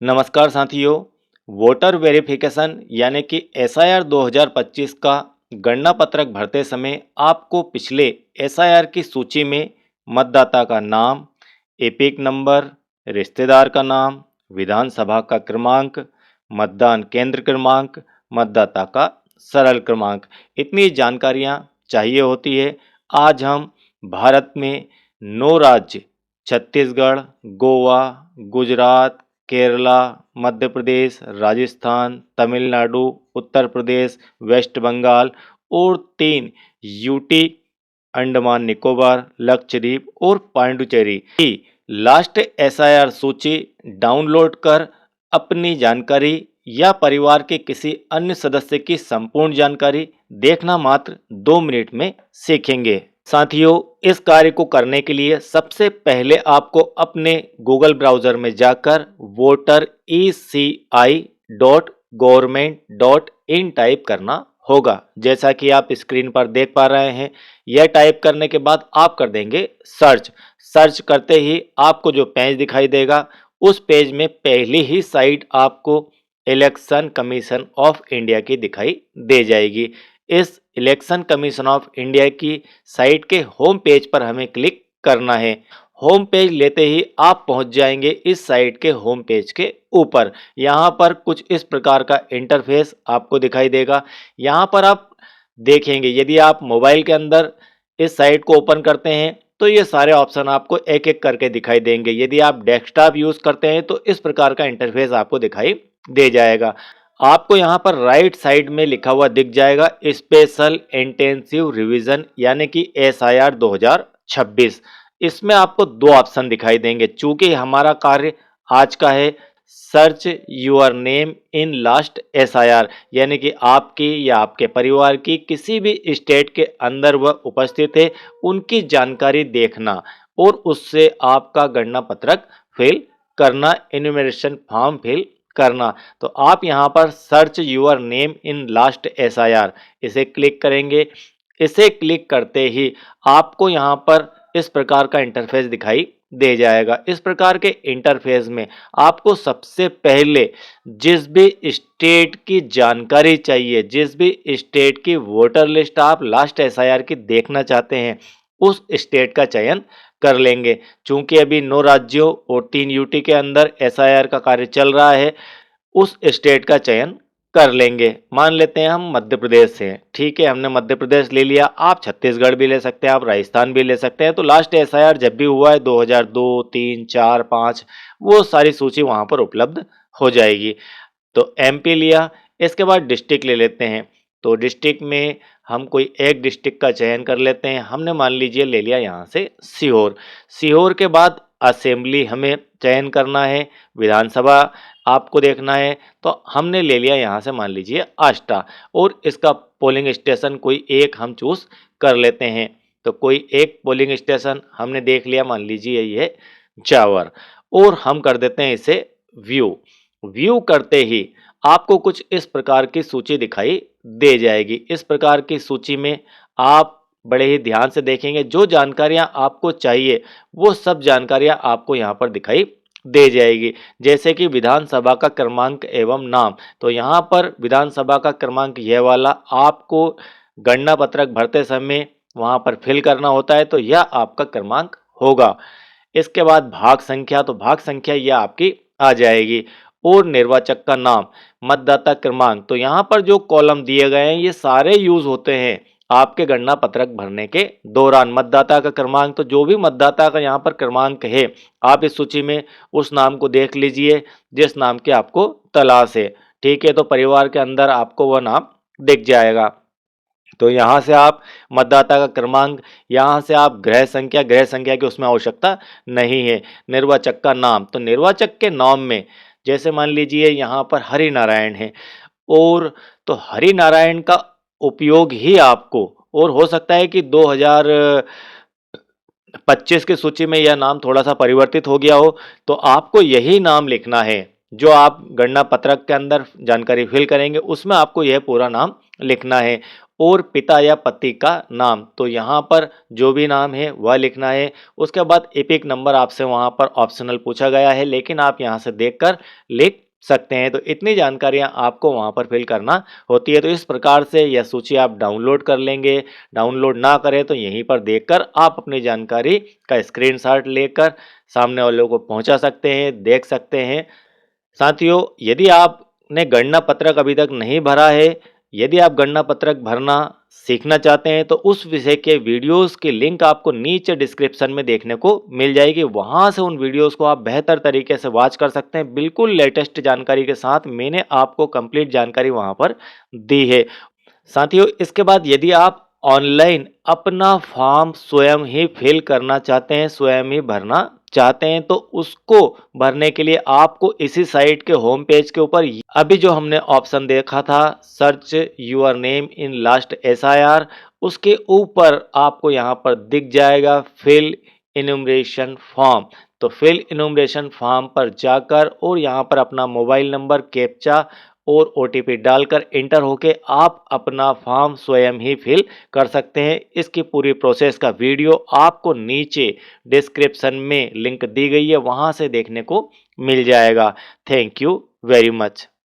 नमस्कार साथियों। Voter verification यानी कि एसआईआर 2025 का गणना पत्रक भरते समय आपको पिछले एसआईआर की सूची में मतदाता का नाम, एपिक नंबर, रिश्तेदार का नाम, विधानसभा का क्रमांक, मतदान केंद्र क्रमांक, मतदाता का सरल क्रमांक, इतनी जानकारियां चाहिए होती है। आज हम भारत में 9 राज्य छत्तीसगढ़, गोवा, गुजरात, केरला, मध्य प्रदेश, राजस्थान, तमिलनाडु, उत्तर प्रदेश, वेस्ट बंगाल और 3 यूटी अंडमान निकोबार, लक्षद्वीप और पांडुचेरी की लास्ट एसआईआर सूची डाउनलोड कर अपनी जानकारी या परिवार के किसी अन्य सदस्य की संपूर्ण जानकारी देखना मात्र 2 मिनट में सीखेंगे। साथियों, इस कार्य को करने के लिए सबसे पहले आपको अपने गूगल ब्राउज़र में जाकर votereci.government.in टाइप करना होगा। जैसा कि आप स्क्रीन पर देख पा रहे हैं, यह टाइप करने के बाद आप कर देंगे सर्च। सर्च करते ही आपको जो पेज दिखाई देगा, उस पेज में पहली ही साइट आपको इलेक्शन कमीशन ऑफ इंडिया की दिखाई दे जाएगी। इस इलेक्शन कमीशन ऑफ इंडिया की साइट के होम पेज पर हमें क्लिक करना है। होम पेज लेते ही आप पहुंच जाएंगे इस साइट के होम पेज के ऊपर। यहाँ पर कुछ इस प्रकार का इंटरफेस आपको दिखाई देगा। यहाँ पर आप देखेंगे, यदि आप मोबाइल के अंदर इस साइट को ओपन करते हैं तो ये सारे ऑप्शन आपको एक एक करके दिखाई देंगे। यदि आप डेस्कटॉप यूज करते हैं तो इस प्रकार का इंटरफेस आपको दिखाई दे जाएगा। आपको यहाँ पर राइट साइड में लिखा हुआ दिख जाएगा स्पेशल इंटेंसिव रिवीजन यानी कि एसआईआर 2026। इसमें आपको 2 ऑप्शन दिखाई देंगे। चूंकि हमारा कार्य आज का है search your name in last SIR, यानी कि आपकी या आपके परिवार की किसी भी स्टेट के अंदर वह उपस्थित है उनकी जानकारी देखना और उससे आपका गणना पत्रक फिल करना, इन्यूमरेशन फॉर्म फिल करना। तो आप यहाँ पर search your name in last SIR इसे क्लिक करेंगे। इसे क्लिक करते ही आपको यहाँ पर इस प्रकार का इंटरफेस दिखाई दे जाएगा। इस प्रकार के इंटरफेस में आपको सबसे पहले जिस भी स्टेट की जानकारी चाहिए, जिस भी स्टेट की वोटर लिस्ट आप लास्ट एसआईआर की देखना चाहते हैं, उस स्टेट का चयन कर लेंगे। चूंकि अभी 9 राज्यों और 3 यूटी के अंदर एसआईआर का कार्य चल रहा है, उस स्टेट का चयन कर लेंगे। मान लेते हैं हम मध्य प्रदेश से हैं। ठीक है, हमने मध्य प्रदेश ले लिया। आप छत्तीसगढ़ भी ले सकते हैं, आप राजस्थान भी ले सकते हैं। तो लास्ट एसआईआर जब भी हुआ है 2002, 3, 4, 5, वो सारी सूची वहां पर उपलब्ध हो जाएगी। तो एमपी लिया। इसके बाद डिस्ट्रिक्ट ले लेते हैं। तो डिस्ट्रिक्ट में हम कोई एक डिस्ट्रिक्ट का चयन कर लेते हैं। हमने मान लीजिए ले लिया यहाँ से सीहोर। सीहोर के बाद असेंबली हमें चयन करना है, विधानसभा आपको देखना है। तो हमने ले लिया यहाँ से मान लीजिए आष्टा, और इसका पोलिंग स्टेशन कोई एक हम चूज कर लेते हैं। तो कोई एक पोलिंग स्टेशन हमने देख लिया, मान लीजिए ये जावर, और हम कर देते हैं इसे व्यू। व्यू करते ही आपको कुछ इस प्रकार की सूची दिखाई दे जाएगी। इस प्रकार की सूची में आप बड़े ही ध्यान से देखेंगे, जो जानकारियां आपको चाहिए वो सब जानकारियां आपको यहां पर दिखाई दे जाएगी। जैसे कि विधानसभा का क्रमांक एवं नाम, तो यहाँ पर विधानसभा का क्रमांक यह वाला आपको गणना पत्रक भरते समय वहां पर फिल करना होता है, तो यह आपका क्रमांक होगा। इसके बाद भाग संख्या, तो भाग संख्या यह आपकी आ जाएगी। और निर्वाचक का नाम, मतदाता क्रमांक, तो यहाँ पर जो कॉलम दिए गए हैं ये सारे यूज होते हैं आपके गणना पत्रक भरने के दौरान। मतदाता का क्रमांक, तो जो भी मतदाता का यहाँ पर क्रमांक है, आप इस सूची में उस नाम को देख लीजिए जिस नाम की आपको तलाश है। ठीक है, तो परिवार के अंदर आपको वह नाम दिख जाएगा। तो यहाँ से आप मतदाता का क्रमांक, यहाँ से आप गृह संख्या की उसमें आवश्यकता नहीं है। निर्वाचक का नाम, तो निर्वाचक के नाम में जैसे मान लीजिए यहाँ पर हरि नारायण है, और तो हरि नारायण का उपयोग ही आपको, और हो सकता है कि 2025 की सूची में यह नाम थोड़ा सा परिवर्तित हो गया हो, तो आपको यही नाम लिखना है। जो आप गणना पत्रक के अंदर जानकारी फिल करेंगे उसमें आपको यह पूरा नाम लिखना है और पिता या पति का नाम, तो यहाँ पर जो भी नाम है वह लिखना है। उसके बाद एपिक नंबर आपसे वहाँ पर ऑप्शनल पूछा गया है, लेकिन आप यहाँ से देखकर लिख सकते हैं। तो इतनी जानकारियाँ आपको वहाँ पर फिल करना होती है। तो इस प्रकार से यह सूची आप डाउनलोड कर लेंगे। डाउनलोड ना करें तो यहीं पर देखकर आप अपनी जानकारी का स्क्रीनशॉट लेकर सामने वालों को पहुँचा सकते हैं, देख सकते हैं। साथियों, यदि आपने गणना पत्रक अभी तक नहीं भरा है, यदि आप गणना पत्रक भरना सीखना चाहते हैं, तो उस विषय के वीडियोस की लिंक आपको नीचे डिस्क्रिप्शन में देखने को मिल जाएगी। वहां से उन वीडियोस को आप बेहतर तरीके से वॉच कर सकते हैं। बिल्कुल लेटेस्ट जानकारी के साथ मैंने आपको कंप्लीट जानकारी वहां पर दी है। साथियों, इसके बाद यदि आप ऑनलाइन अपना फॉर्म स्वयं ही फिल करना चाहते हैं, स्वयं ही भरना चाहते हैं, तो उसको भरने के लिए आपको इसी साइट के होम पेज के ऊपर अभी जो हमने ऑप्शन देखा था, search your name in last SIR, उसके ऊपर आपको यहाँ पर दिख जाएगा फिल इन्यूमरेशन फॉर्म। तो फिल इन्यूमरेशन फॉर्म पर जाकर और यहाँ पर अपना मोबाइल नंबर, कैप्चा और OTP डालकर एंटर होके आप अपना फॉर्म स्वयं ही फिल कर सकते हैं। इसकी पूरी प्रोसेस का वीडियो आपको नीचे डिस्क्रिप्शन में लिंक दी गई है, वहां से देखने को मिल जाएगा। Thank you very much.